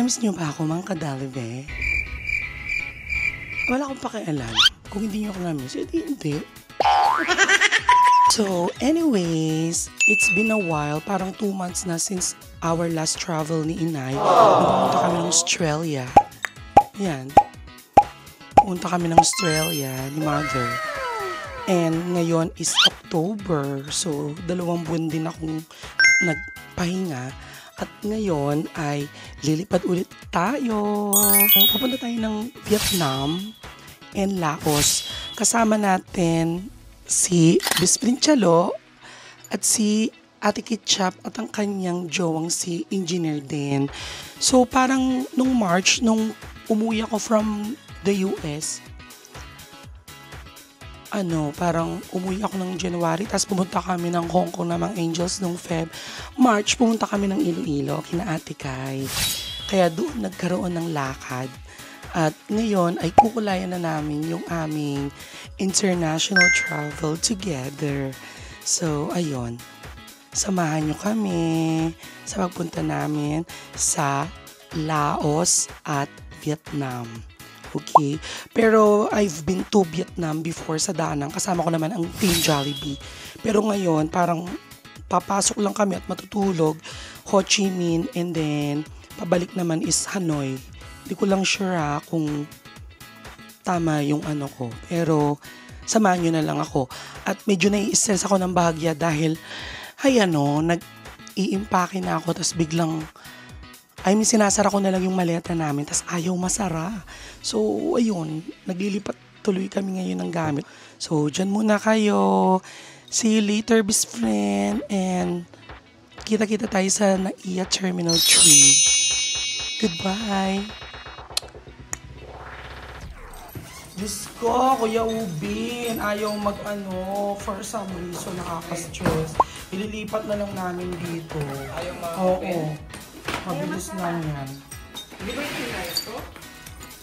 Namiss niyo ba ako, Mang Kadalive? Wala akong pakialam. Kung hindi niyo ako namiss, hindi. So, anyways, it's been a while. Parang 2 months na since our last travel ni Inay. Pumunta kami ng Australia. Yan. Pumunta kami ng Australia ni Mother. And ngayon is October. So, 2 buwan din akong nagpahinga. At ngayon ay lilipad ulit tayo. Pupunta tayo ng Vietnam and Laos. Kasama natin si Bisprin Chalo at si Ate Kitchap at ang kanyang jowang si Engineer din. So parang nung March, nung umuwi ako from the US, parang umuwi ako ng January, tapos pumunta kami ng Hong Kong na mga Angels nung Feb. March, pumunta kami ng Iloilo, kina Ate Kai. Kaya doon nagkaroon ng lakad. At ngayon ay kukulayan na namin yung aming international travel together. So, ayun. Samahan nyo kami sa pagpunta namin sa Laos at Vietnam. Okay? Pero I've been to Vietnam before sa Danang. Kasama ko naman ang Team Jollibee. Pero ngayon, parang papasok lang kami at matutulog. Ho Chi Minh and then pabalik naman is Hanoi. Hindi ko lang sure kung tama yung ko. Pero samahan nyo na lang ako. At medyo nai-stress ako ng bahagya dahil nag-i-impake na ako tapos biglang sinasara ko na lang yung maleta namin, tas ayaw masara. So, ayun, naglilipat tuloy kami ngayon ng gamit. So, dyan muna kayo. See you later, best friend. And kita-kita tayo sa NAIA Terminal 3. Goodbye. Diyos ko, Kuya Ubin, ayaw for some reason nakaka-stress. Ililipat na lang namin dito. Ayaw Oo. Mabilis lang yan. Hindi ba yung inayos ko?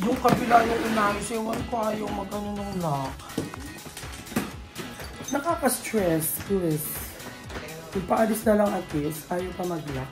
Yung kabila yung inayos, ewan ko ayaw nung lock. Nakaka-stress, Chris. Ipaalis na lang at least, ayaw pa mag-lock.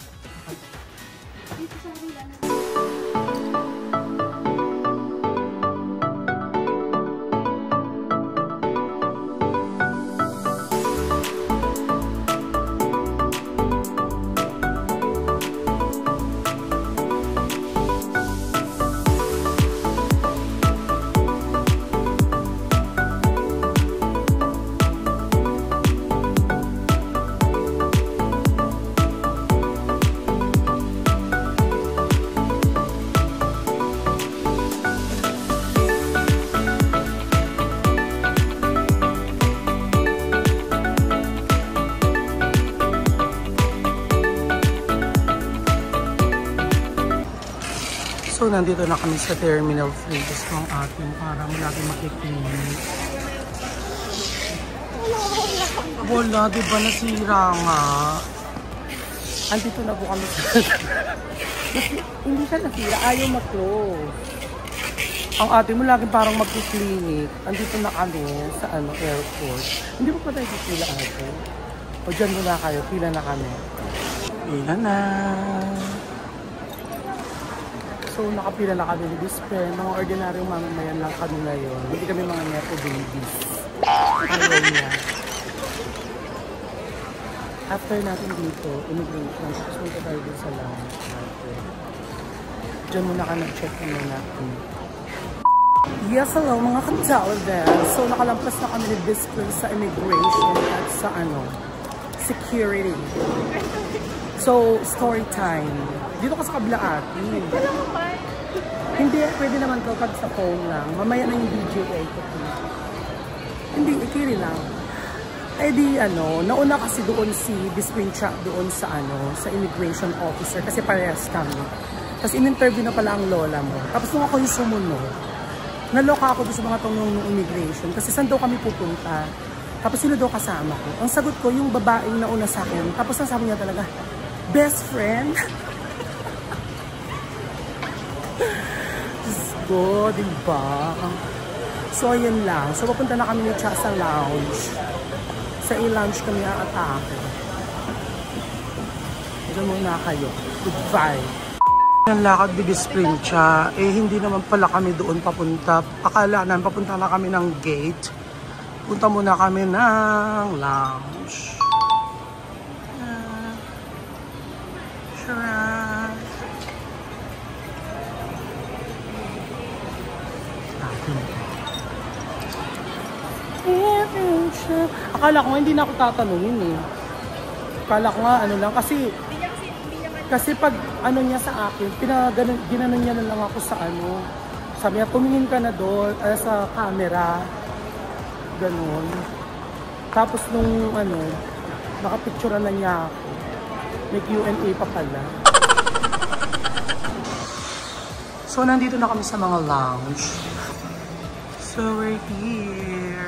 So, nandito na kami sa Terminal 3. Gusto ang ating parang lagi makikinig. Wala, diba nasira nga? Andito na po kami sa... Hindi siya nasira, ayaw mag-close. Ang ate mo lagi parang magkiklinik. Andito na kami sa airport. Hindi mo pa tayo pila ate. O dyan muna kayo, pila na kami. Pila na. So, nakapila na kami ni Bisprin. Mga ordinaryong mamamayan lang kami ngayon. Hindi kami mga nepo babies. Ayaw niya. After natin dito, immigration. Tapos punta tayo din sa lounge. Diyan muna ka nag-check in na natin. Yes, hello mga ka-Jollibee. So, nakalampas na kami ni Bisprin sa immigration at sa security. So, story time. Dito ka sa kabila ate. Hindi, pwede naman to pag sa phone lang. Mamaya na yung DJA ko. Hindi, ikiri lang. Eh di nauna kasi doon si Bisprin Chap doon sa sa immigration officer kasi parehas kami. Tapos in-interview na pala ang lola mo. Tapos nung ako yung sumunod, naloka ako doon sa mga tungong ng immigration kasi saan daw kami pupunta. Tapos sino daw kasama ko. Ang sagot ko, yung babaeng nauna sa akin. Tapos nasabi niya talaga, best friend. Diyos ko, diba? So, yun lang. So, papunta na kami ni Cha sa lounge. Sa i-lounge kami aatake. Diyan muna kayo. Goodbye. Ang lakad bigis siya, hindi naman pala kami doon papunta. Akala namin papunta na kami ng gate. Punta muna kami ng lounge. Akala ko nga hindi na ako tatanungin eh. Akala ko nga ano lang kasi pag ano niya sa akin, ginanon niya na lang ako sa ano. Sabi niya, tumingin ka na doon sa camera. Ganon. Tapos nung ano, nakapicturean na niya ako. May Q&A pa pala. So, nandito na kami sa mga lounge. So, we're here.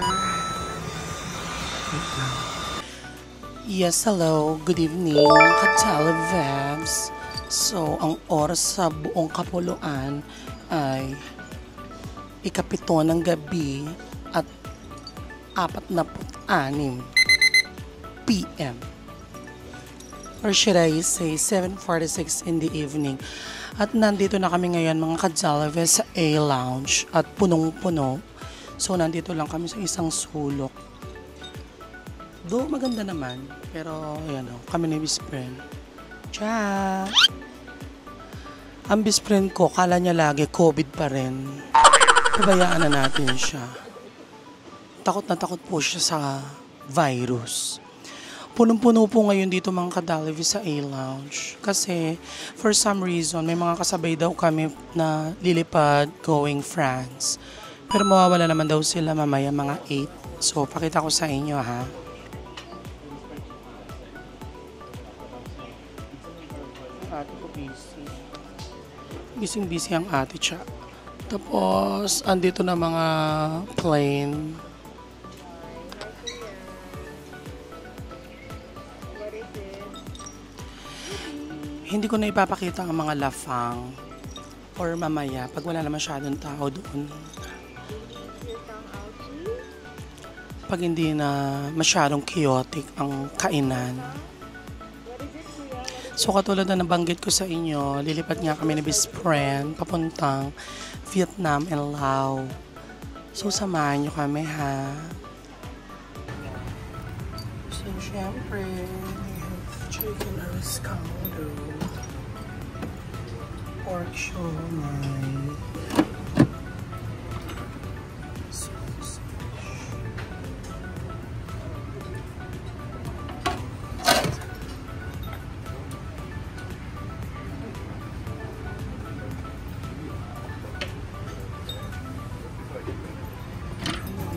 Yes, hello. Good evening, ka-televibes. So, ang oras sa buong Kapuluan ay 7:00 ng gabi at 46 PM. Or should I say 7:46 in the evening. At nandito na kami ngayon mga ka-televibes sa A-Lounge at punong-puno. So, nandito lang kami sa isang sulok. Do maganda naman, pero ayan o, kami ni best friend. Ciao! Ang best friend ko, kala niya lagi COVID pa rin. Pabayaan na natin siya. Takot na takot po siya sa virus. Punong-puno po ngayon dito mga ka-televibes sa A-Lounge. Kasi for some reason, may mga kasabay daw kami na lilipad going France. Pero mawawala naman daw sila mamaya mga 8. So, pakita ko sa inyo ha. Ate ko busy. Busy ang ate siya. Tapos, andito na mga plane. Hindi ko na ipapakita ang mga lafang or mamaya pag wala na masyadong tao doon. Pag hindi na masyadong chaotic ang kainan. So katulad na nabanggit ko sa inyo, lilipat nga kami ni best friend papuntang Vietnam and Laos. So samahan nyo kami ha. So syempre, we have chicken riscaldo, pork siomai,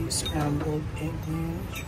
scrambled egg which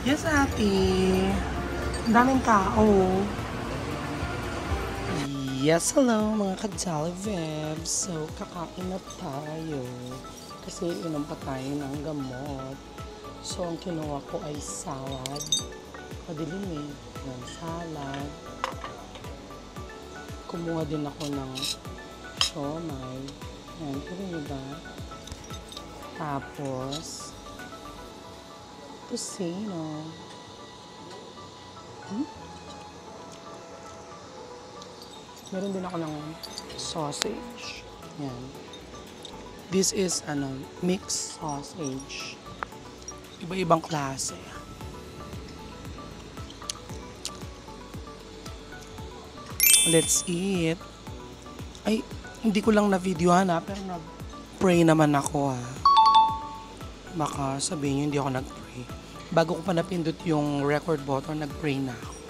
yes, ate. Ang daming tao. Yes, hello mga ka-televibes. So, kakain na tayo. Kasi inom pa tayo ng gamot. So, ang kinuha ko ay salad. Madilim eh. Ng salad. Kumuha din ako ng siomai. Ayan, ito rin ba? Tapos, tocino. Meron din ako ng sausage. Yan. This is mixed sausage. Iba-ibang klase. Let's eat. Ay, hindi ko lang na-videohan pero nag-pray naman ako ha. Baka sabihin niyo hindi ako nag-pray. Bago ko pa napindot yung record button, nag-pray na ako.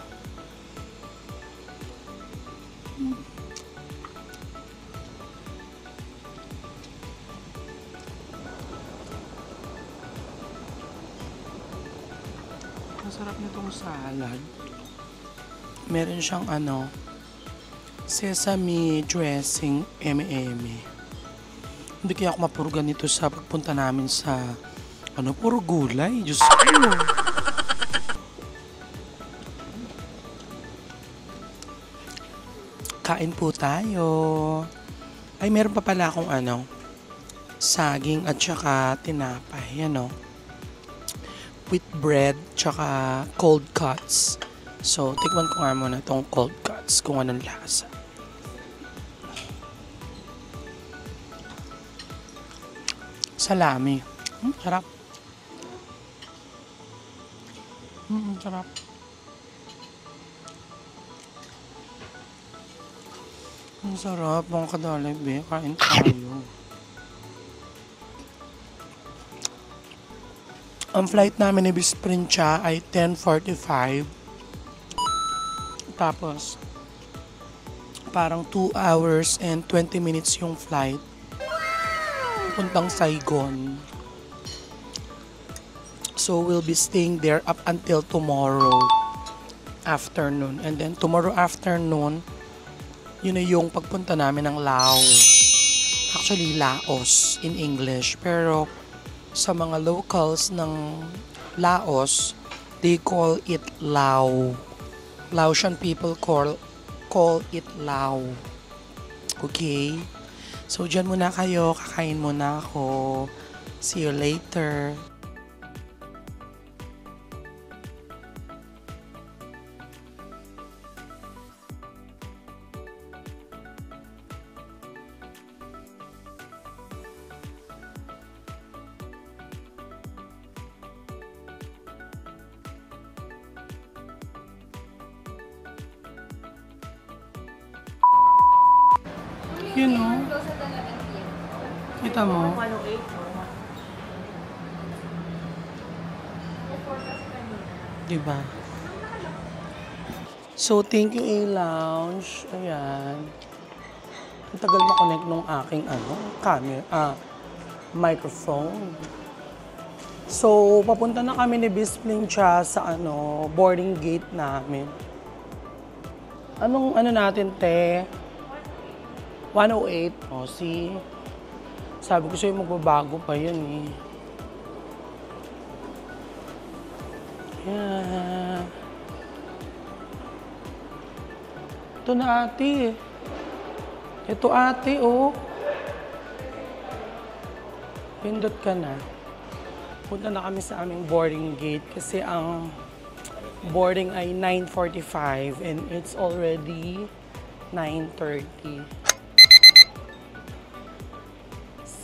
Masarap nitong salad. Meron siyang sesame dressing, eme-eme. Hindi kaya ako mapurugan nito sa pagpunta namin sa puro gulay. Diyos ko. Kain po tayo. Ay, meron pa pala akong saging at saka tinapay. With bread, tsaka cold cuts. So, tikman ko nga muna itong cold cuts kung anong lasa. Salami. Sarap. Sarap. Ang sarap. Mga kadalay, be. Kain tayo. Ang flight namin ni Bisprincha ay 10:45. Tapos, parang 2 hours and 20 minutes yung flight. Puntang Saigon. So, we'll be staying there up until tomorrow afternoon. And then, tomorrow afternoon, yun na yung pagpunta namin ng Laos. Actually, Laos in English. Pero, sa mga locals ng Laos, they call it Lao. Laotian people call it Lao. Okay? So, dyan muna kayo. Kakain muna ako. See you later. You know? Kita mo? Diba? So, thank you A-Lounge. Ayan. Ang tagal makonect nung aking camera, microphone. So, papunta na kami ni Bisprincha sa boarding gate namin. Anong natin, te? 108. O, see? Sabi ko sa'yo, magbabago pa yun eh. Yeah. Ito na ate. Ito ate, oh. Pindot ka na. Punta na kami sa aming boarding gate kasi ang boarding ay 9:45 and it's already 9:30.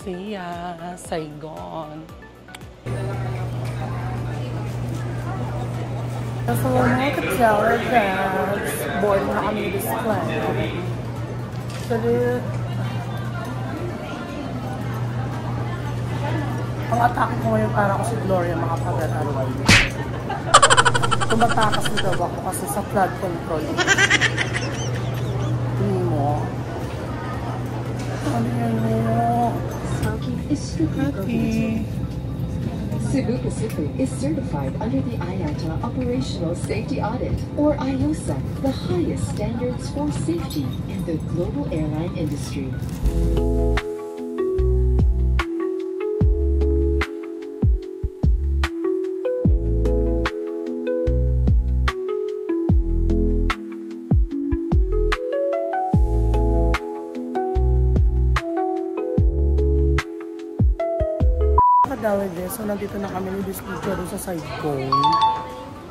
See ya, Saigon. So, mga ka-teller guys, boarding na kami this flight. Salut! Ang atake ko ngayon para ko si Gloria makapag-araway. Tumatakas na daw ako kasi sa flood control. Hindi mo. Ano yan mo? Cebu Pacific is certified under the IATA Operational Safety Audit, or IOSA, the highest standards for safety in the global airline industry. So, nandito na kami ni Bisprincha doon sa side ko.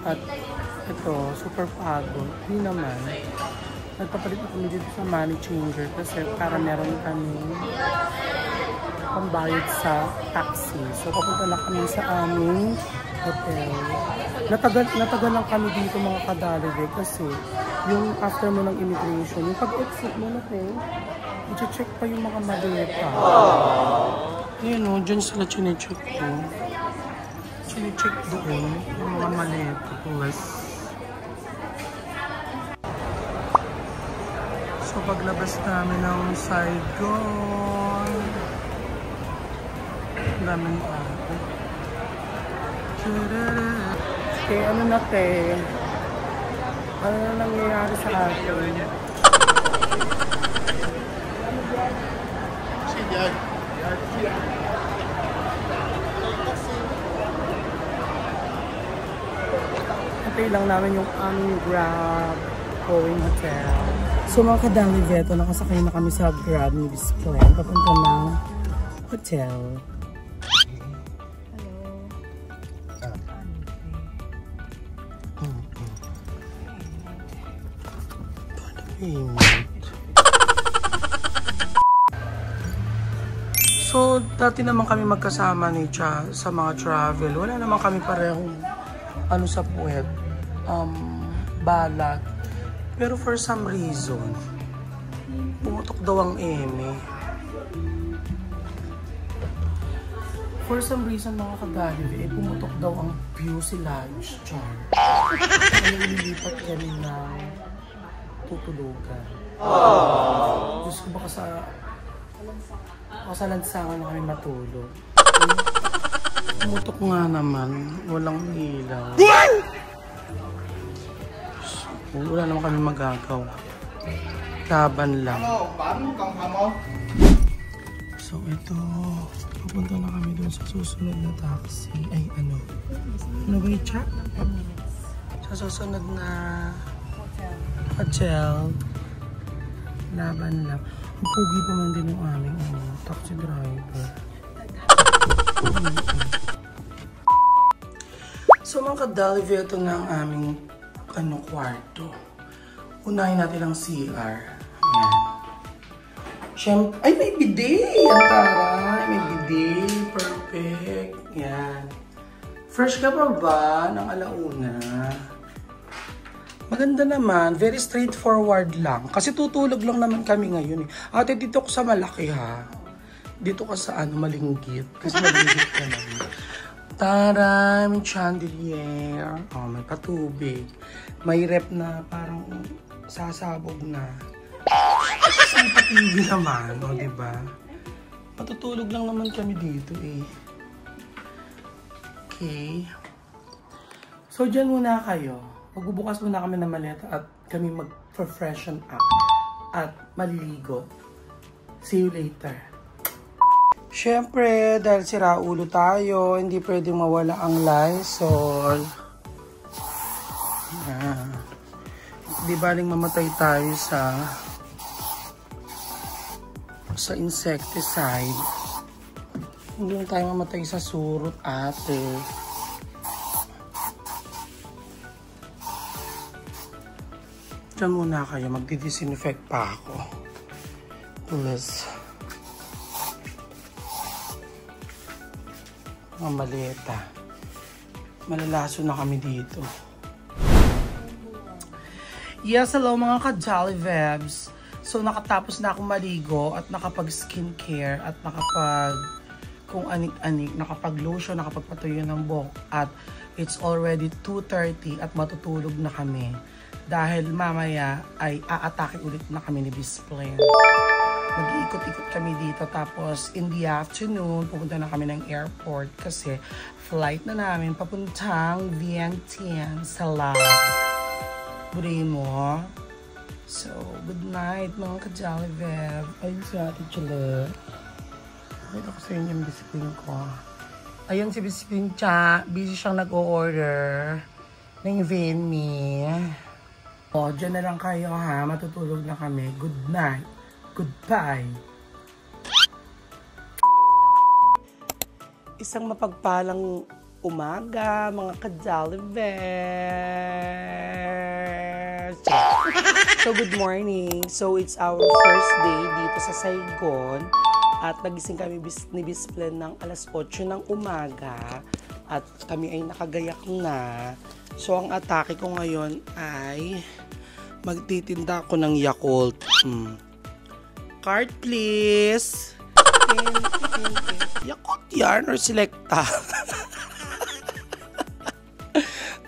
At ito, super pagod. Hindi naman. Nagpapalit na kami dito sa money changer kasi para meron kami pambayad sa taxi. So, papunta na kami sa aming hotel. Natagal lang kami dito mga kadaligay kasi yung after mo ng immigration, yung pag-exit mo na I-check pa yung mga maleta. Ayun o, dyan sila chinecheck ko. Chinecheck doon yung mga maleta. Plus. So paglabas namin ng Saigon, ang daming ako. Okay, ano na te? Ano na nangyayari sa atin? Antay lang namin yung aming Grab going hotel. So mga kadaliveto, nakasakay na kami sa Grab ni Bisclen. Papunta ng hotel. So, dati naman kami magkasama ni Cha sa mga travel. Wala naman kami parehong sa puwet, balag. Pero for some reason, pumutok daw ang eme. For some reason, mga kadalive, pumutok daw ang fuselage, Char. Ano nilipat kami ng tutulugan. Diyos ko baka sa lansangan na kami matulog. Pumutok nga naman. Walang ilaw. So, wala naman kami magagawa. Laban lang. So ito, pupunta na kami dun sa susunod na taxi. Ay ano? Ano ba yung chat? Sa susunod na hotel. Laban lang. Ang pugi pa man din yung aming taxi driver. So mga kadalive, ito na ang aming kwarto. Unahin natin ang CR. Ayan. Siyempre, ay may bidet! Ang taray! May bidet. Perfect. Yan. Fresh ka pa ba ng alauna? Maganda naman. Very straightforward lang. Kasi tutulog lang naman kami ngayon eh. Ate, dito ko sa malaki ha. Dito ka sa malinggit. Kasi malinggit ka naman. Taray! May chandelier. Oh, may patubig. May rep na parang sasabog na. May patubig naman. O, diba? Matutulog lang naman kami dito eh. Okay. So, dyan muna kayo. Magbubukas muna kami ng maleta at kami mag-freshen up at maliligo. See you later. Siyempre, dahil sira ulo tayo, hindi pwedeng mawala ang Lysol. Di baling mamatay tayo sa insecticide. Hindi lang tayo mamatay sa surot, ate. Diyan muna kayo, magdi-disinfect pa ako. Plus, mga maleta. Malalaso na kami dito. Yes, hello mga ka-Jollibebs. So, nakatapos na akong maligo at nakapag-skincare at kung anik-anik, nakapag-lotion, nakapagpatuyo ng buhok. At it's already 2:30 at matutulog na kami. Dahil mamaya ay aatake ulit na kami ni Bisclen. Mag-iikot-ikot kami dito. Tapos in the afternoon, pupunta na kami ng airport kasi flight na namin papuntang Vientiane sa Laos. Buray mo. So, good night mga ka-Jollibeb. Ayun si Ate Chile. Pakita ko sa inyo yung Bisclen ko. Ayun si Bisclen siya. Busy siyang nag-o-order ng Venmi. O, dyan na lang kayo ha. Matutulog na kami. Good night. Goodbye. Isang mapagpalang umaga, mga ka-Jollibebs. So, good morning. So, it's our first day dito sa Saigon. At nagising kami ni Bisclen ng alas 8 ng umaga. At kami ay nakagayak na. So, ang atake ko ngayon ay magtitinda ako ng Yakult. Card, please. Yakult yarn or Selecta.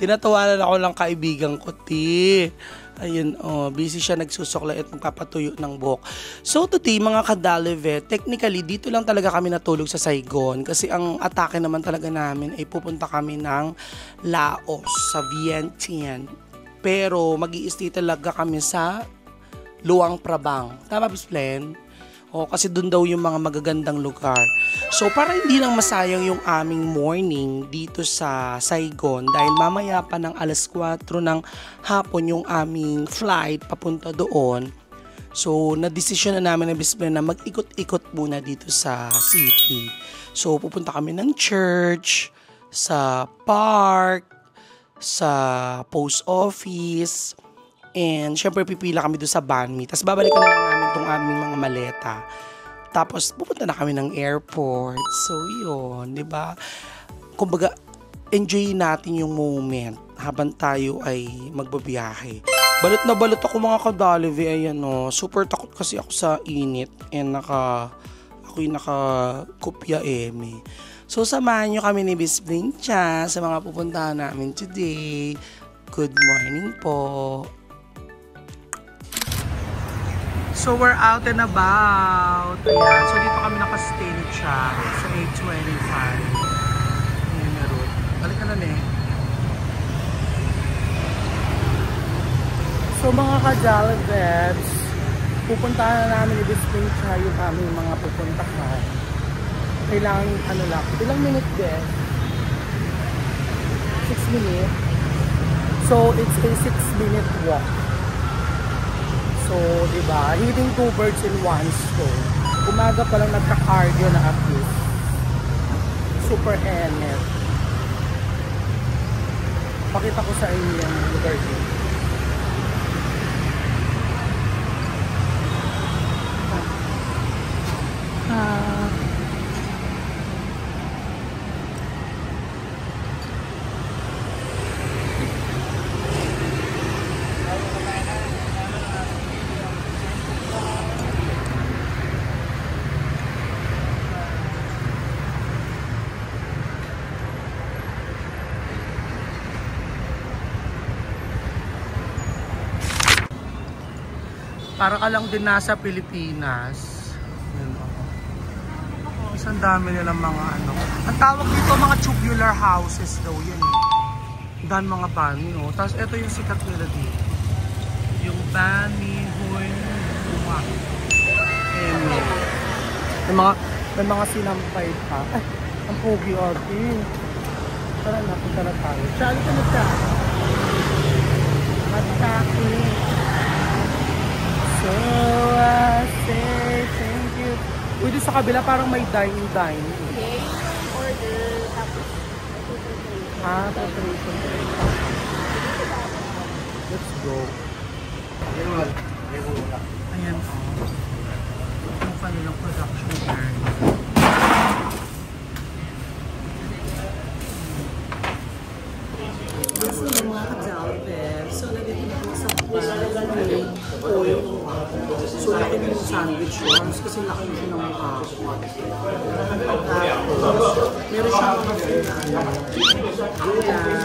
Tinatawanan ako ng kaibigan ko, ti. Ayun, busy siya nagsusukla at magpapatuyo ng buhok. So today, mga kadalive, technically, dito lang talaga kami natulog sa Saigon. Kasi ang atake naman talaga namin ay pupunta kami ng Laos, sa Vientiane. Pero mag-i-stay talaga kami sa Luang Prabang. Tama, Bisplen? Kasi doon daw yung mga magagandang lugar. So para hindi lang masayang yung aming morning dito sa Saigon dahil mamaya pa ng alas 4 ng hapon yung aming flight papunta doon. So na-desisyon na namin na Bisplen na mag-ikot-ikot muna dito sa city. So pupunta kami ng church, sa park, sa post office, and syempre pipila kami doon sa banh mi. Tapos babalikan na lang namin itong aming mga maleta. Tapos pupunta na kami ng airport. So yun, di ba? Kumbaga, enjoy natin yung moment habang tayo ay magbabiyahe. Balot na balot ako mga kadalive. Ayan o, super takot kasi ako sa init. And ako'y naka-kopya eme. So samahan nyo kami ni Bisplen Cha sa mga pupuntahan namin today. Good morning po. So we're out and about. Ayan. So dito kami nakastay ni Cha sa 825. Ayan na road. Balik ka na ne. So mga kadalivebs, pupuntahan na namin ni Bisplen Cha yung aming mga pupuntahan. Kailangan lang, ilang minute din? 6 minutes. So it's a 6-minute walk. So, diba, hitting 2 birds in 1 stone. Umaga pa lang nagka-cardio na at least. Super energy. Pakita ko sa inyo yung lugar dito. Para ka lang din nasa Pilipinas. Yun, isang dami nilang mga ano. Ang tawag dito mga tubular houses daw yan. Dan mga banyo. Tapos ito yung sikat nila dito. Yung Bani Huy Bunga. May mga sinampay pa. Ay, ang pogi ate. Tara na, punta na tayo. Saan ka na siya? Mataki. So, say thank you. Pwede sa kabila parang may dine-in. Okay, order. Tapos, preparation. Let's go. Ayan o. Yung kanilang production area. So, mga kadalibebs. So, nandito na po sa oil. So, laki mo yung sandwich ones kasi laki mo siya ng mukha. Meron siya mga gulay,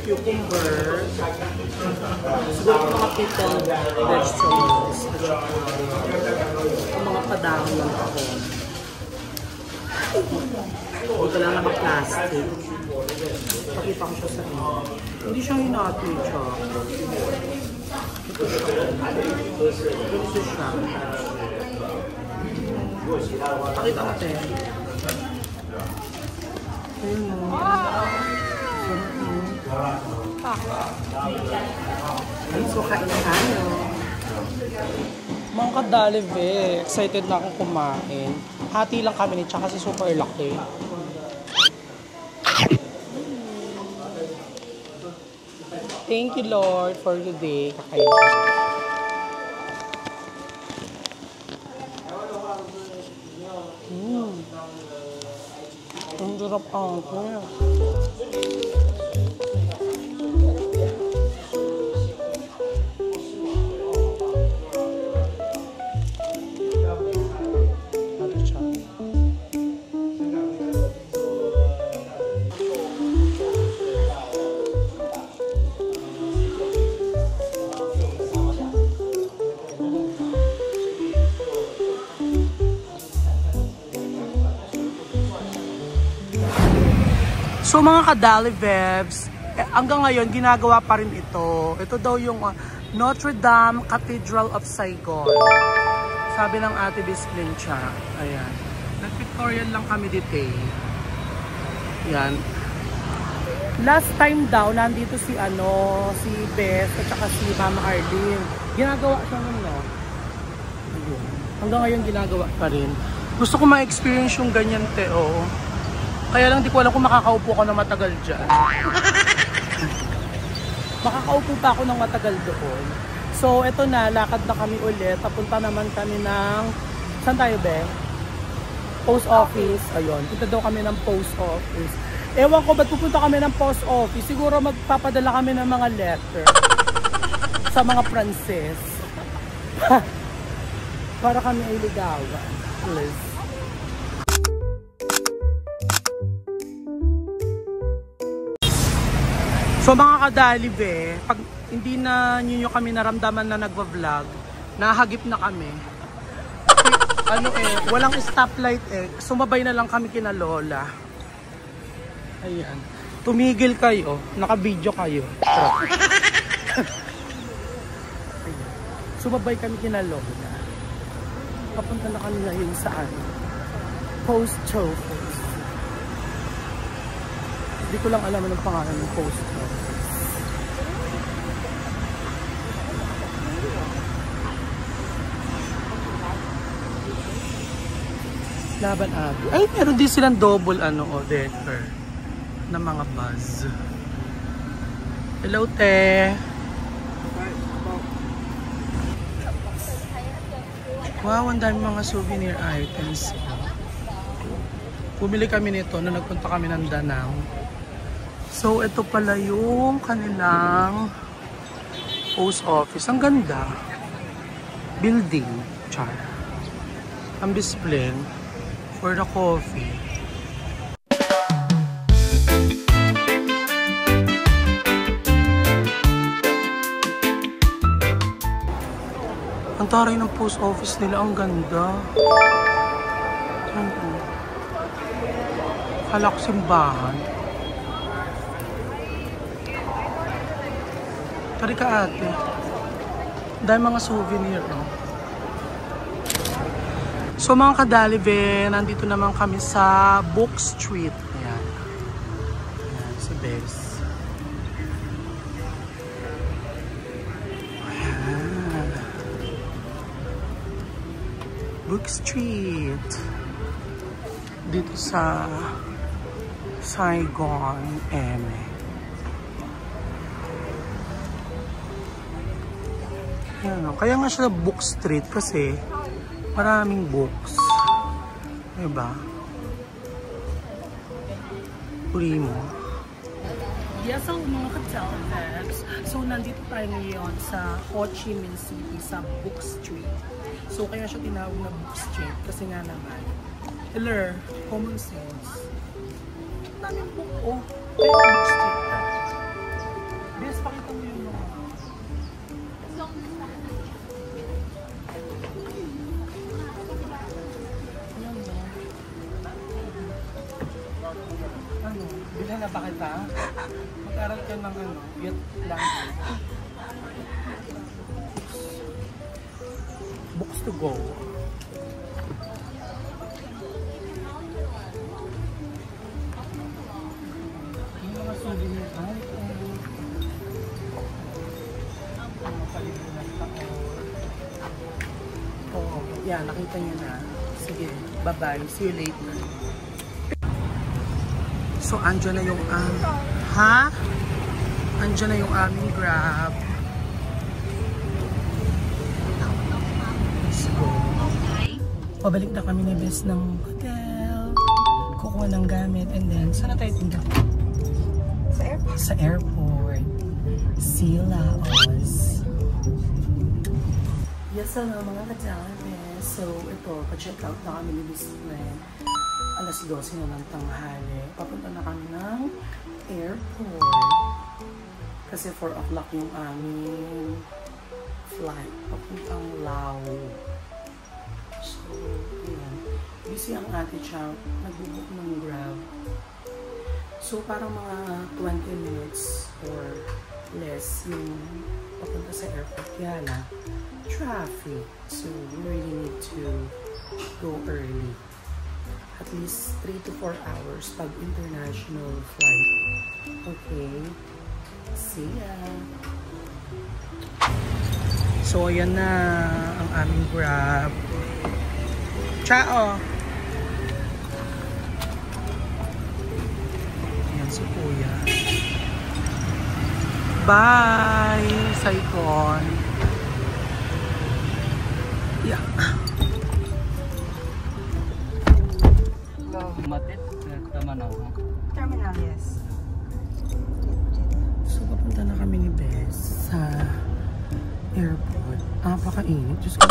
cucumber, siguro mga pickled vegetables, mga padang lang ako. Ito lang naman plastic. Pakita ko siya sa inyo. Hindi siya hinati siya. Ito siya. Pakita ko tayo. Ayun mo. So, kain na tayo. Mga kadalive, excited na akong kumain. Hati lang kami ni Cha kasi super laki. Thank you, Lord, for today. Kakain ko. Ang sarap ako. So mga kadali Vebs, hanggang ngayon ginagawa pa rin ito. Ito daw yung Notre Dame Cathedral of Saigon. Sabi ng Ate Bisplin siya. Ayan. Nag-pictorial lang kami dito eh. Yan. Last time daw, nandito si si Beth at saka si Mama Arlene. Ginagawa siya nun, no? Ayun. Hanggang ngayon ginagawa pa rin. Gusto ko ma-experience yung ganyan, Teo. Kaya lang di ko alam kung makakaupo ko na matagal dyan. Makakaupo pa ako ng matagal doon. So, eto na, lakad na kami ulit. Papunta naman kami ng... Saan tayo, Beth? Post office. Ayun, punta daw kami ng post office. Ewan ko ba't pupunta kami ng post office. Siguro magpapadala kami ng mga letter sa mga Pranses. Para kami ay ligawan. Please. So mga kadalibe, pag hindi na ninyo kami naramdaman na nagwa-vlog, nahagip na kami. Walang stoplight sumabay na lang kami kina Lola. Ayan. Tumigil kayo, naka-video kayo. Sumabay kami kina Lola. Papunta na kami ngayon saan? Post office. Hindi ko lang alam anong pangalan ng post office. Laban Abi. Ay, meron din silang double decker na mga bus. Hello, te. Wow, ang dami mga souvenir items. Pumili kami nito nung nagpunta kami ng Danang. So, ito pala yung kanilang post office. Ang ganda. Building. Char. Ang display for the coffee. Ang taray ng post office nila. Ang ganda. Kala ko simbahan. Tari ka ate. Dahil mga souvenir. So mga kadalibe, nandito naman kami sa Book Street. Ayan. Ayan, si Bess. Ayan. Book Street. Dito sa Saigon, Ayan, kaya nga siya Book Street kasi maraming books. Diba? Uri mo. Yes, so mga ka-Telvex. So, nandito tayo ngayon sa Ho Chi Minh City sa Book Street. So, kaya siya tinawag na Book Street kasi nga naman, common sense. Daming book, Kaya Book Street ka. Bes, pakita mo yung mga. Bilhan na ba kita? Mag-aral ka ng yet lang. Books to go. Yung mga souvenir yan, nakita niyo na. Sige, bye-bye. See you later. So, andyan na yung andyan na yung aming Grab. Let's go. Pabalik na kami ni Bess ng hotel. Kukuha ng gamit. And then, saan na tayo tinggal? Sa airport. Sa airport. Sila Oz. Yes, hello mga ka-Telvex. So, ito, pa-check out na kami ni Bess friend. Alas 12 na ng tanghali. Papunta na kami ng airport. Kasi 4 o'clock yung aming flight. Papuntang Laos. So, yun. Busy ang ate Chow. Nag-book ng Grab. So, parang mga 20 minutes or less yung papunta sa airport. Kaya lang, traffic. So, you really need to go early. At least 3 to 4 hours pag international flight. Okay? See ya! So, ayan na ang aming Grab. Ciao! Ayan si Kuya. Bye! Saigon. Yeah. Matit, naman ako. Terminal, yes. So, papunta na kami ni Bess sa airport. Napakainit. Diyos ko,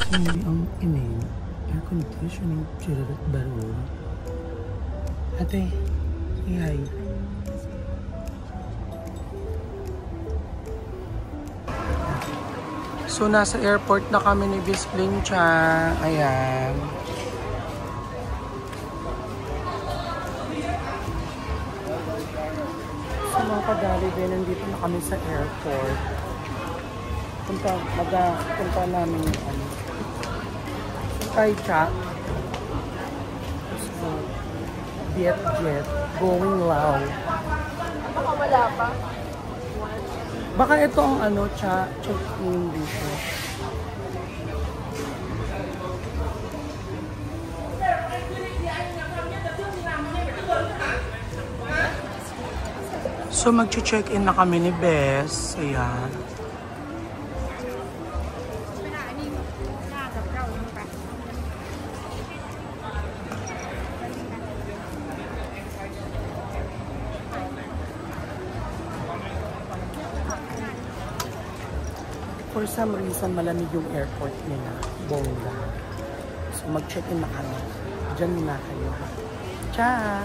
hindi ang inay. Air conditioning. Chirarot baro. Ate, hi. So, nasa airport na kami ni Bess Plincha. Ayan. So, mga kadali din, nandito na kami sa airport. Punta namin yung ano. Skychat. So, jet, going low. Baka wala pa. Baka ito ang ano, check-in dito. So, mag-check-in na kami ni Bess. Ayan. For some reason, malamig yung airport nila. Bongga. So, mag-check-in na kami. Diyan na kayo. Ciao!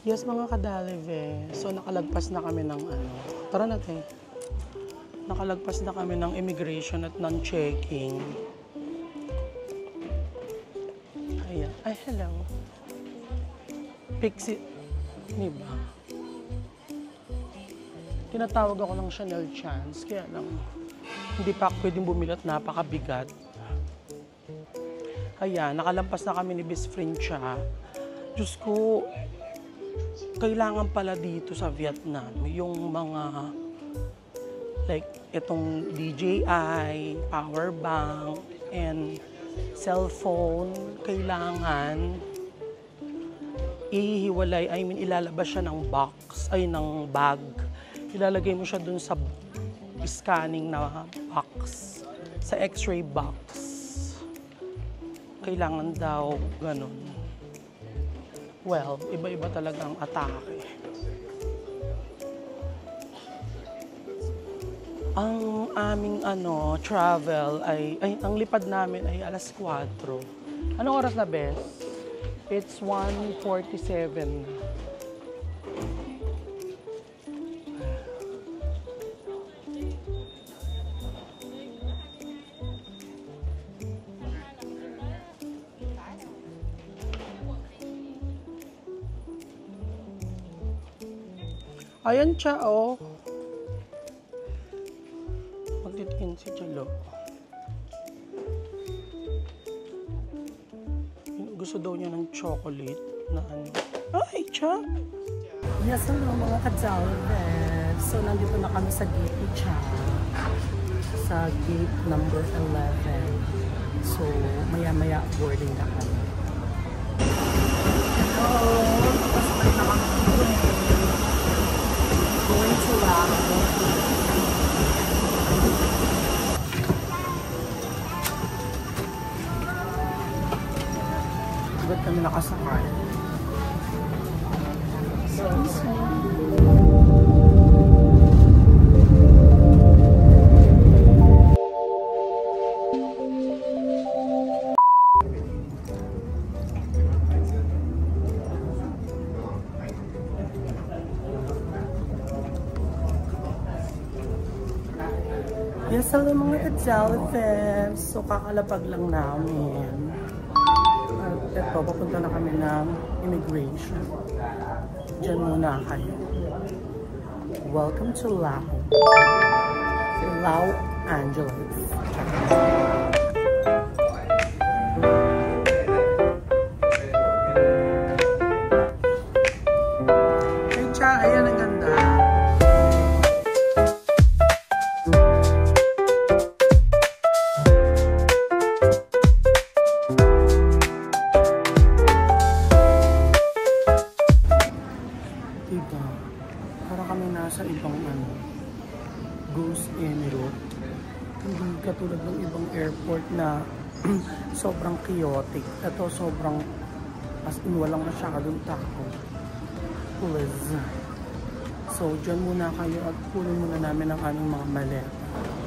Yes, mga kadalive. So, nakalagpas na kami ng ano. Tara natin. Nakalagpas na kami ng immigration at non-checking. Ayan. Ay, hello. Pixie. Diba? Tinatawag ako ng Chanel Chance. Kaya lang, hindi pa pwedeng bumili at napakabigat. Ayan, nakalampas na kami ni Best Friend siya. Diyos ko, kailangan pala dito sa Vietnam yung mga like itong DJI, power bank, and cellphone. Kailangan ihiwalay, ilalabas siya ng box, ng bag. Ilalagay mo siya dun sa scanning na box, sa x-ray box. Kailangan daw ganun. Well, iba-iba talaga ang atake. Ang aming travel ay ang lipad namin ay alas 4. Anong oras na, Bes? It's 1:47. Ayan siya, oh. Magtitiin si Chalo. Gusto daw niya ng chocolate na ano. Ay, siya! Yes, hello mga ka-Jalvez. So, nandito na kami sa gate ni Cha. Sa gate number 11. So, maya-maya boarding na kami. Hello! Tapos na kami. Going to Lago. Ba't kami nakasakay? Yes, hello mga ka-Jalvez. So, kakalapag lang namin. At ito, papunta na kami ng immigration. Diyan muna kayo. Welcome to Lao. Lao Angeles. Ay, tsa, ayan ang ganda. Diba? Para kami nasa ibang Ghost Emirate. Hindi katulad ng ibang airport na sobrang chaotic. Ito sobrang as in walang masyadong tao. Please. So, dyan muna kayo at kunin muna namin ang aming mga maleta.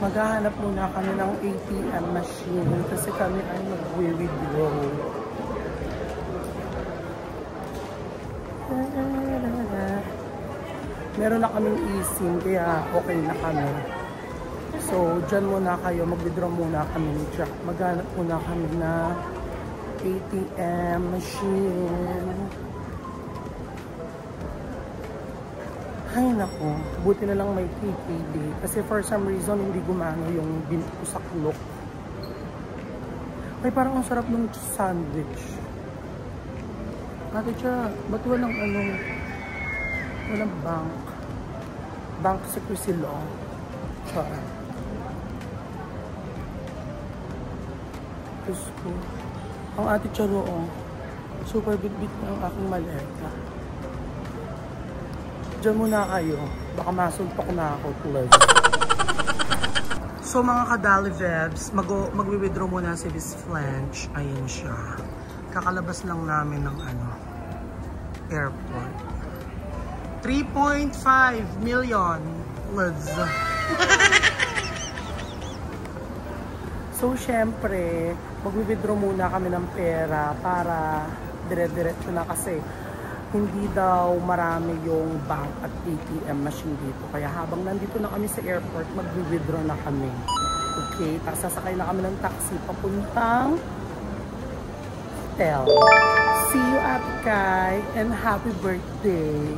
Maghahanap muna kami ng ATM machine kasi kami ay mag-withdraw. Meron na kaming eSIM kaya okay na kami. So, dyan muna kayo, mag-withdraw muna kami ni Jack. Maghanap muna kami na ATM machine. Ay naku, buti na lang may TPD. Kasi for some reason, hindi gumano yung saklok. Ay, parang ang sarap ng sandwich. Ate Jack, ba't walang walang bank? Bank sa Crucilong. Saan? Diyos ko. Ang ate Charo, super bit-bit na ang aking maleta. Diyan muna kayo. Baka masulpak na ako, tulad. So mga kadalivebs, mag-withdraw muna si Miss Flange. Ayan siya. Kakalabas lang namin ng airport. 3.5 million. Let's. So, syempre, mag-withdraw muna kami ng pera para dire-diretso na kasi hindi daw marami yung bank at ATM machine dito. Kaya habang nandito na kami sa airport, mag-withdraw na kami. Okay? Tapos sasakay na kami ng taxi papuntang hotel. See you, Ate Kai, and happy birthday!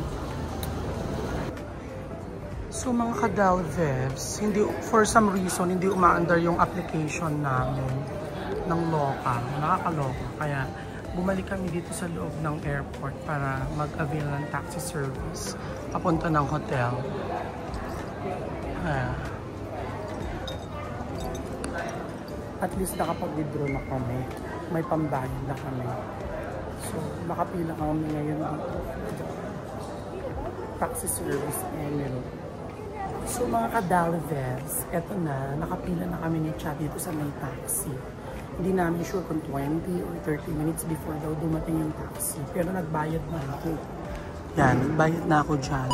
So mga kadalvebs, for some reason, hindi umaandar yung application namin ng Loka. Nakakaloka. Kaya bumalik kami dito sa loob ng airport para mag-avail ng taxi service papunta ng hotel. At least nakapag-withdraw na kami. May pambayad na kami. So, nakapila kami ngayon ng taxi service Emirate. So mga kadalivebs, eto na, nakapila na kami ni Chad dito sa may taxi. Hindi namin sure kung 20 or 30 minutes before daw dumating yung taxi. Pero nagbayad na ako. Yan, nagbayad na ako dyan.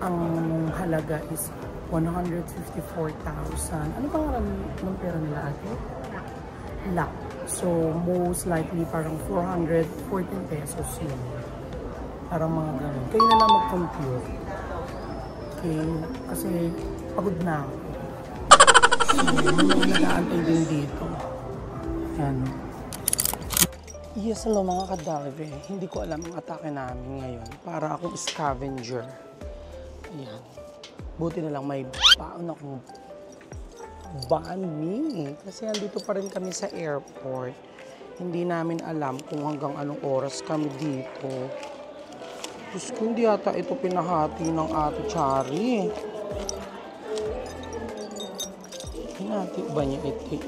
Ang halaga is 154,000. Ano bang ng pera nila ate? Lakh. So most likely parang 414 pesos yun. Parang mga ganun. Kayo na lang mag-compute. Okay, kasi pagod na ako. May nag-aantay din dito. Yan. Yes, hello mga kadalve. Hindi ko alam ang atake namin ngayon. Para akong scavenger. Ayan. Buti na lang may baon akong bani. Kasi andito pa rin kami sa airport. Hindi namin alam kung hanggang anong oras kami dito. Diyos ko, hindi yata ito pinahati ng Ate Chari. Pinahati ba niya ito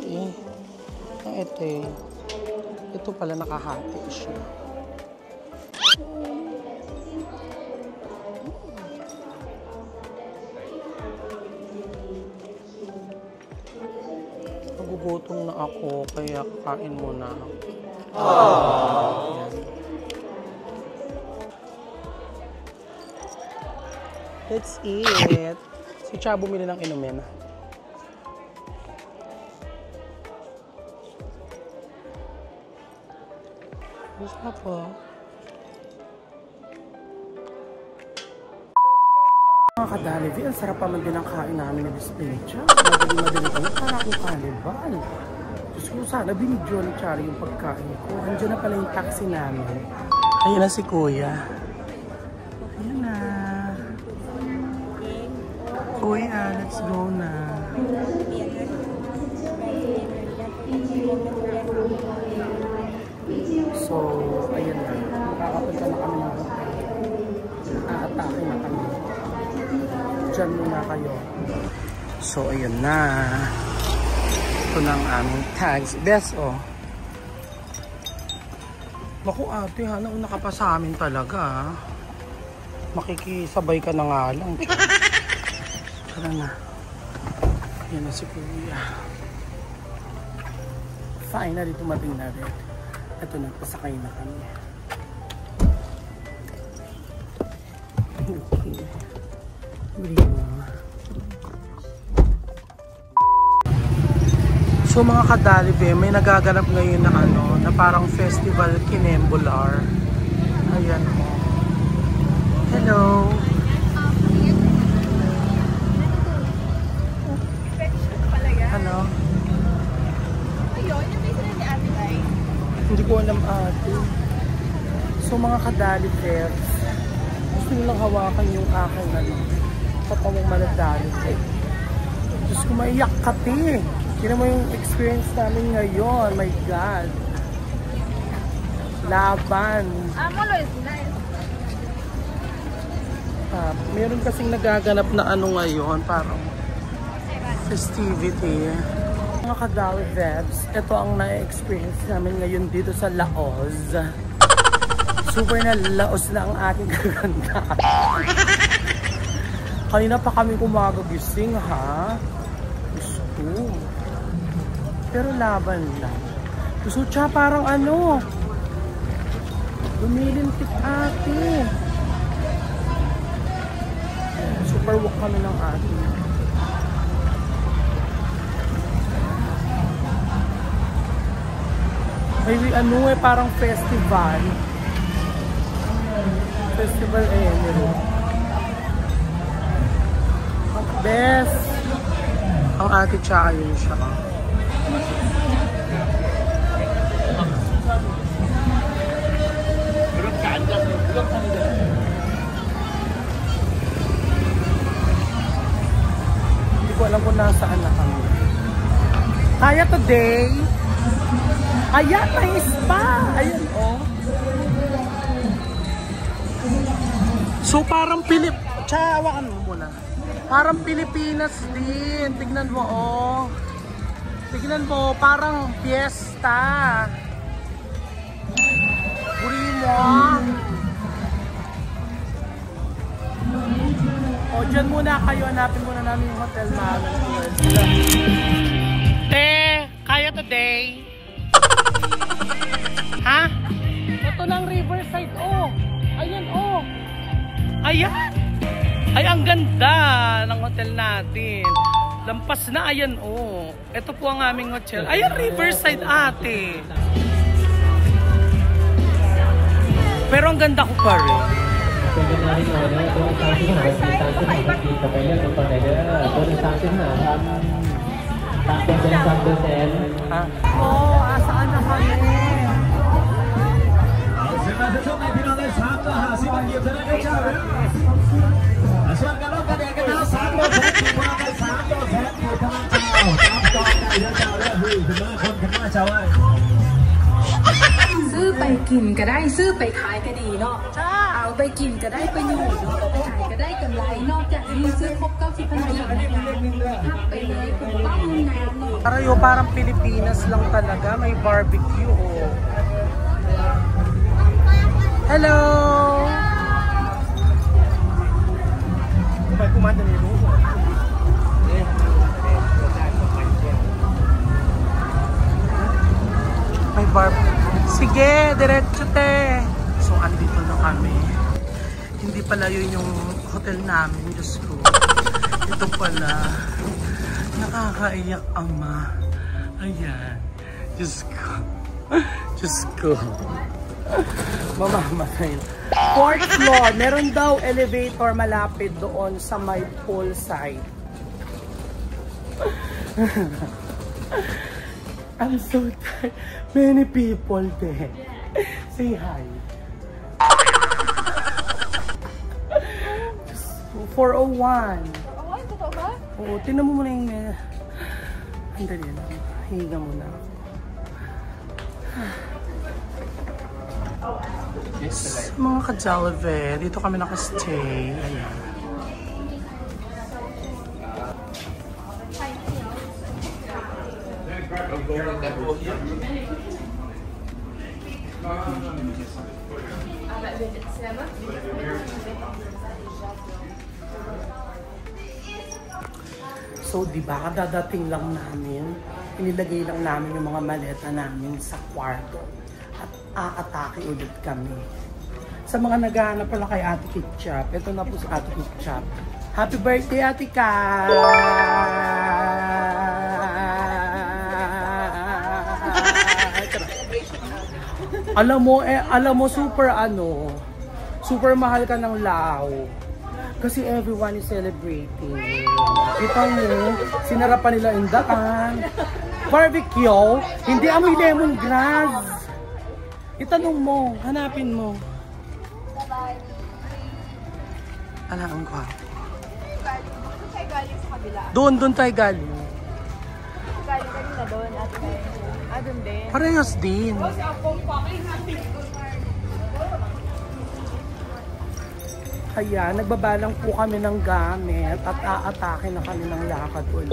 eh? Ito pala nakahati siya. Nagugutom na ako, kaya kakain muna ako. Yan. Let's eat. Si Cha bumili ng inumin. Gusto po. Mga kadalivi, ang sarap pa man din ang kain namin ni Bispecha. Madali-madali kami para akong kanibal. Gusto ko sana binidyo ni Chari yung pagkain ko. Andiyan na pala yung taxi namin. Ayun na si Kuya. Ayun na. Kuya, let's go na. So, ayun na. Makakapunta na kami ng hotel. Aatake na kami. Diyan muna kayo. So, ayun na. Ito na ang aming tags. Best, oh. Naku, ate, ha? Nauna ka pa sa amin talaga, ha? Makikisabay ka na nga lang. Tara na. Yan na si Kuya. Finally, dumating na rin. Ito na, pasakay na kami. So mga kadalibe, may nagaganap ngayon na na parang festival Kinembular. Ayan mo. Hello. Ano? Hindi ko alam, ate. So mga kadalibers, gusto nilang hawakan yung aking kapamong maladalib. Diyos ko, maiyak kati. Tignan mo yung experience namin ngayon. My God. Laban. Meron kasing nagaganap na ngayon, parang festivity. Mga Kadawi Vebs, ito ang na-experience namin ngayon dito sa Laos. Super na laos na ang ating kaganda. Kanina pa kami kumagagising, ha? Gusto. Pero laban lang. Gusto siya parang lumilintik ate. Super walk kami ng ate. May parang festival. Festival ang best. Ang ate tsaka yun siya. Hindi ko alam kung nasaan na kami. Kaya today. Ayan, may spa. Ayan, oh. So, parang hawakan mo muna. Parang Pilipinas din. Tignan mo, oh. Tignan mo, parang fiesta. Puri mo. O, dyan muna kayo. Hanapin muna namin yung hotel namin. Kaya today. Ha? Ito ng Riverside, oh. Ayan, oh. Ayan. Ay, ang ganda ng hotel natin. Lampas na, ayan, oh. Ito po ang aming hotel. Ayan, Riverside, ate. Pero ang ganda ko pa rin. Oh, asaan na kami? Sư bày kìm cả đây, sư bày khải cái gì đó. Áo bày kìm cả đây, bày nhủ đó. Bày khải cái đây cầm lại nó chạy đi sư khóc cao si phân hạch bày lấy kung bang na. Parang Pilipinas lang talaga. May barbecue, oh. Hello! May kumanda ni Lugo. May barbecue. Sige, diretso te. So, andito na kami. Hindi pala yun yung hotel namin. Diyos ko. Ito pala. Nakakaiyak, ama. Ayan. Diyos ko. Diyos ko. Mamamatay. 4th floor. Meron daw elevator malapit doon sa may poolside. I'm so tired. Many people there. Say hi. Just 401. Totoo ba? Oo, tinan mo muna yung... Andali lang. Higa muna ako. Mga ka-Jollibee, dito kami nakastay. Ayan. So, di ba, kadadating lang namin, inilagay lang namin yung mga maleta namin sa kwarto at aatake ulit kami. Sa mga naghahanap pala kay Ate Ketchup, ito na po si Ate Ketchup. Happy birthday, Ate Ka! Alam mo, super mahal ka ng lao. Kasi everyone is celebrating. Kita mo, sinarapan nila yung daan. Barbecue, hindi amoy lemongrass. Itanong mo, hanapin mo. Alam ko. Doon tayo galing. Galing kanina doon, ate kayo. Doon din. Parehas din. Kaya nagbabalang po kami ng gamit at aatake na kami ng lakad ulit.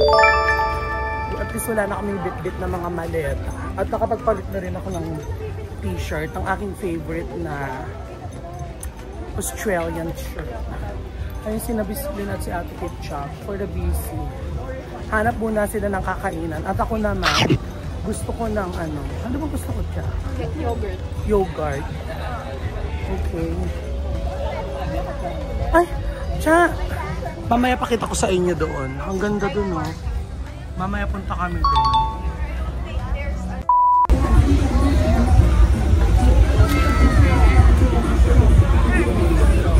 At least wala na kaming bit-bit na mga maleta. At nakapagpalit na rin ako ng t-shirt, ang aking favorite na Australian shirt. Ayun sinabis din at si Ate Ketchup for the BC. Hanap muna sila ng kakainan. At ako naman, gusto ko ng ano ba gusto ko siya? Yogurt. Yogurt. Okay. Ay, siya. Mamaya pakita ko sa inyo doon. Ang ganda doon, oh. Mamaya punta kami doon.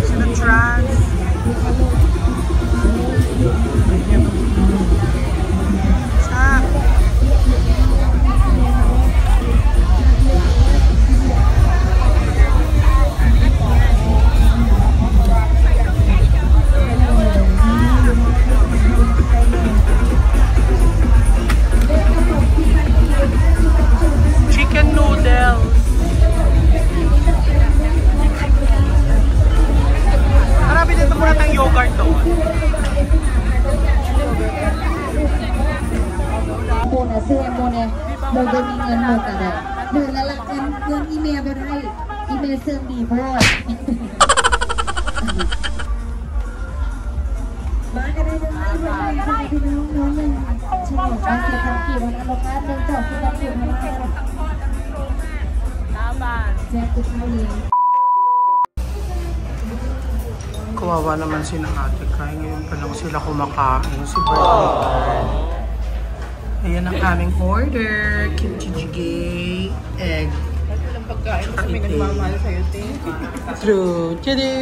Sila trans. Siya. Chicken noodles. Marami dito muna tayong yogurt doon. Muna siya muna moจะมีเงินหมดกันเลยเดือนละเงินอีเมลไปได้อีเมลเสื่อมดีพอมาก็ได้ด้วยค่ะพี่น้องยังฉลองการเสียทำกี่วันอนุภาพเดินจอดที่รับอยู่มาแจ้งตุ๊กท่านี้ Kawawa naman si Ate Kai. Ngayon pa lang sila kumakain. Si Brother. Ayan ang aming order. Kimchi jjigae, egg. Ito lang pagkain kasi may nagmamahal sa'yo, ting. True. Tchadi!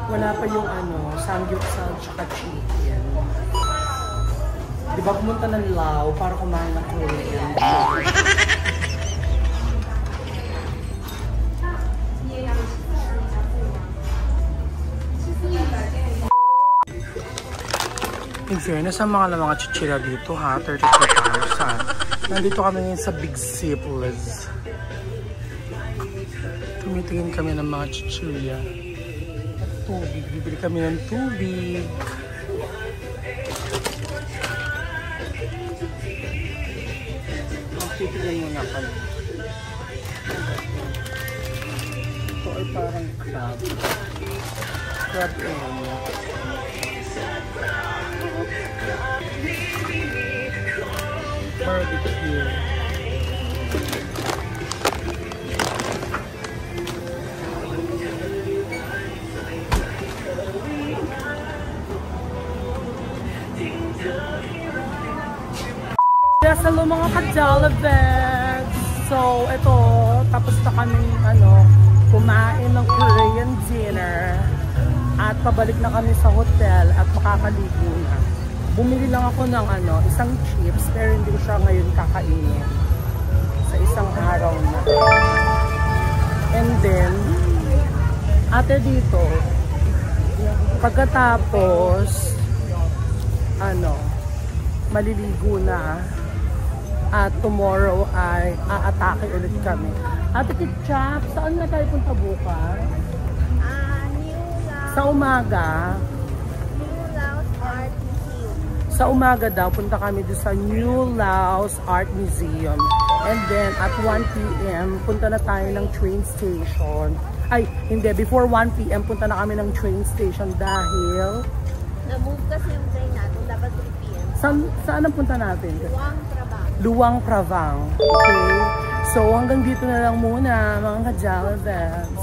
Wala pa yung samgyeopsal tsaka chicken. Di ba pumunta ng Lao para kumain ng Korean? In fairness, ang mga chichira dito ha, 32,000. Nandito kami ngayon sa Big Zipless. Tumitingin kami ng mga chichira. At tubig, bibili kami ng tubig. Magtitignan muna kami. Ito ay parang crab. Crab area. Barbecue. Hello mga ka-Jollibee! So, ito, tapos na kami kumain ng Korean dinner. At pabalik na kami sa hotel at makakaligo na. Bumili lang ako ng isang chips pero hindi ko siya ngayon kakainin. Sa isang araw na. And then, ate dito, pagkatapos, maliligo na. At tomorrow ay aatake ulit kami. Ate Kitchap, saan na tayo punta bukas? Sa umaga. New Laos Art Museum. Sa umaga daw, punta kami doon sa New Laos Art Museum. And then, at 1 p.m., punta na tayo ng train station. Ay, hindi. Before 1 p.m., punta na kami ng train station dahil... Na-move kasi yung train natin. Dapat 3 p.m. Saan ang punta natin? Luang Prabang. Luang Prabang. Okay? So, hanggang dito na lang muna, mga ka-Jalabans.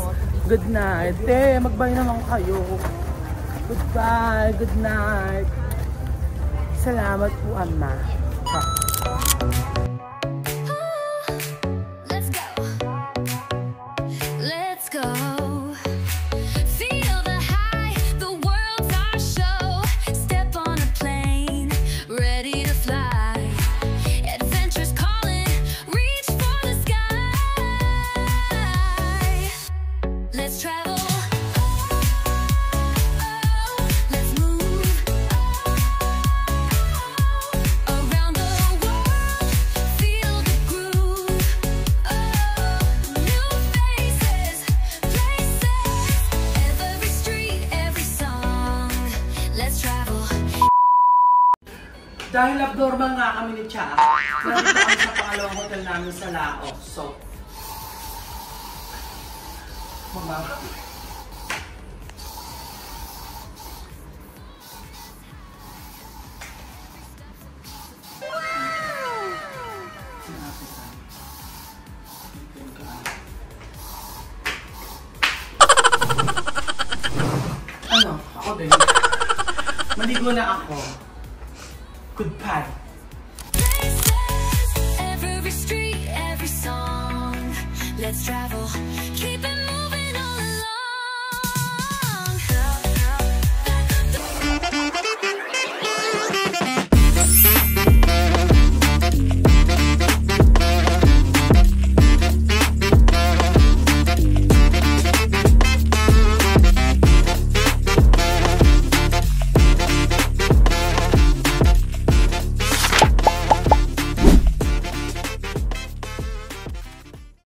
Good night. Magbay naman kayo. Goodbye. Good night. Salamat po, Ama. Let's go. Let's go. Feel the high, the world's our show. Step on a plane, ready to fly. Adventure's calling, reach for the sky. Let's travel. Let's move around the world. Feel the groove. New faces, places. Every street, every song. Let's travel. Dahil abnormal nga kami ni Cha, nandito kami sa pangalawang hotel namin sa Laos. So, ako din. Maligo na ako. Goodbye. Places, every street, every song. Let's travel, keep it moving.